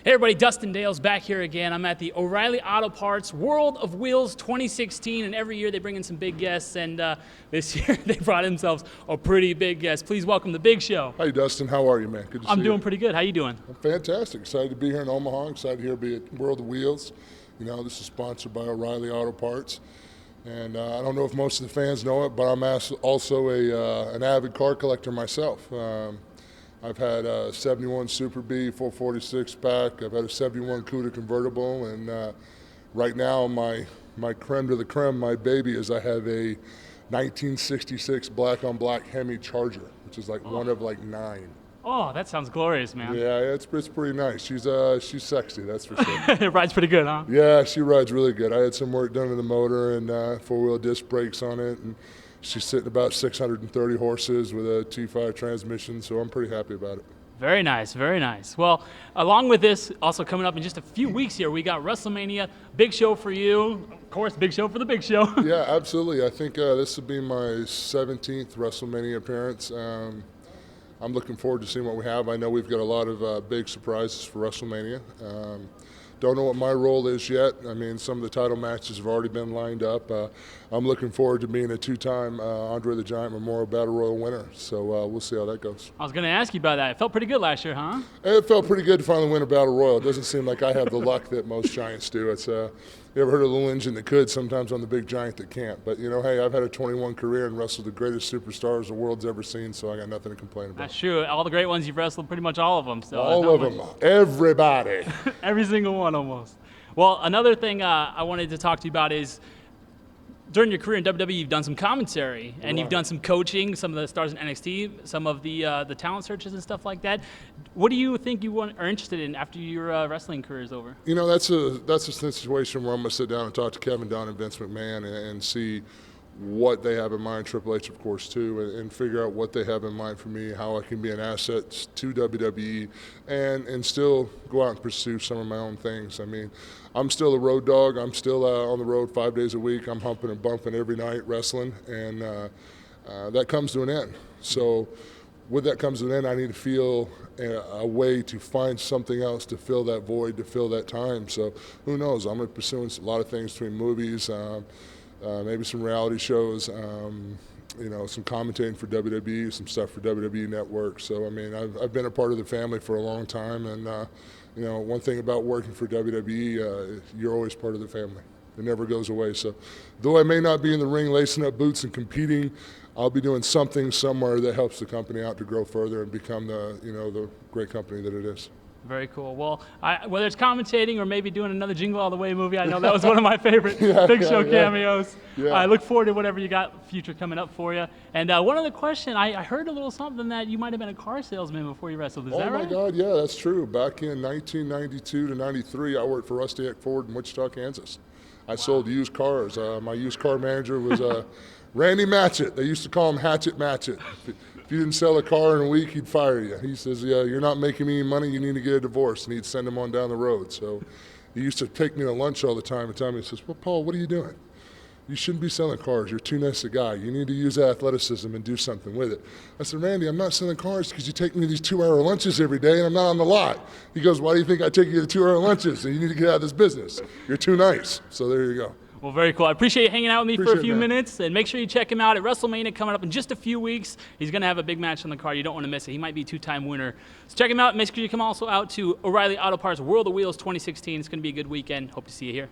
Hey everybody, Dustin Dale's back here again. I'm at the O'Reilly Auto Parts World of Wheels 2016, and every year they bring in some big guests, and this year they brought themselves a pretty big guest. Please welcome the Big Show. Hi Dustin, how are you, man? Good to see you. I'm doing pretty good. How you doing? I'm fantastic. Excited to be here in Omaha. Excited to be at World of Wheels. You know, this is sponsored by O'Reilly Auto Parts. And I don't know if most of the fans know it, but I'm also an avid car collector myself. I've had a 71 Super B 446 pack. I've had a 71 Cuda convertible, and right now my creme de la creme, my baby, is I have a 1966 black on black Hemi Charger, which is like one of like 9. Oh, that sounds glorious, man. Yeah, it's pretty nice. She's sexy, that's for sure. It rides pretty good, huh? Yeah, she rides really good. I had some work done to the motor and four-wheel disc brakes on it, and she's sitting about 630 horses with a T5 transmission, so I'm pretty happy about it. Very nice, very nice. Well, along with this, also coming up in just a few weeks here, we got Wrestlemania, big show for you. Of course, big show for the Big Show. Yeah, absolutely. I think this will be my 17th Wrestlemania appearance. I'm looking forward to seeing what we have. I know we've got a lot of big surprises for WrestleMania. Don't know what my role is yet. I mean, some of the title matches have already been lined up. I'm looking forward to being a two-time Andre the Giant Memorial Battle Royal winner. So we'll see how that goes. I was going to ask you about that. It felt pretty good last year, huh? It felt pretty good to finally win a Battle Royal. It doesn't seem like I have the luck that most Giants do. It's you ever heard of the little engine that could? Sometimes I'm the big giant that can't. But, you know, hey, I've had a 21 career and wrestled the greatest superstars the world's ever seen, so I got nothing to complain about. That's true. All the great ones, you've wrestled pretty much all of them. So all of them. Everybody. Every single one almost. Well, another thing I wanted to talk to you about is during your career in WWE, you've done some commentary, and you've done some coaching, some of the stars in NXT, some of the talent searches and stuff like that. What do you think you are interested in after your wrestling career is over? You know, that's a situation where I'm going to sit down and talk to Kevin Dunn and Vince McMahon and see what they have in mind, Triple H, of course, too, and figure out what they have in mind for me, how I can be an asset to WWE, and still go out and pursue some of my own things. I mean, I'm still a road dog. I'm still on the road 5 days a week. I'm humping and bumping every night wrestling, and that comes to an end. So with that comes to an end, I need to feel a way to find something else to fill that void, to fill that time. So who knows? I'm going to be pursuing a lot of things between movies, maybe some reality shows, you know, some commentating for WWE, some stuff for WWE Network. So, I mean, I've been a part of the family for a long time, and, you know, one thing about working for WWE, you're always part of the family. It never goes away. So, though I may not be in the ring lacing up boots and competing, I'll be doing something somewhere that helps the company out to grow further and become the, you know, the great company that it is. Very cool. Well, whether it's commentating or maybe doing another Jingle All the Way movie, I know that was one of my favorite Big Show cameos. Yeah. I look forward to whatever you got future coming up for you. And one other question, I heard a little something that you might have been a car salesman before you wrestled. Is that right? Oh, my God, yeah, that's true. Back in 1992 to 93, I worked for Rusty Eck Ford in Wichita, Kansas. I sold used cars. My used car manager was Randy Matchett. They used to call him Hatchet Matchett. If you didn't sell a car in a week, he'd fire you. He says, yeah, you're not making me any money, you need to get a divorce. And he'd send him on down the road. So he used to take me to lunch all the time and tell me, he says, well, Paul, what are you doing? You shouldn't be selling cars. You're too nice a guy. You need to use athleticism and do something with it. I said, Randy, I'm not selling cars because you take me to these 2-hour lunches every day and I'm not on the lot. He goes, why do you think I take you to 2-hour lunches? And you need to get out of this business. You're too nice. So there you go. Well, very cool. I appreciate you hanging out with me for a few minutes. And make sure you check him out at Wrestlemania coming up in just a few weeks. He's going to have a big match on the card. You don't want to miss it. He might be a 2-time winner. So check him out. Make sure you come also out to O'Reilly Auto Parts World of Wheels 2016. It's going to be a good weekend. Hope to see you here.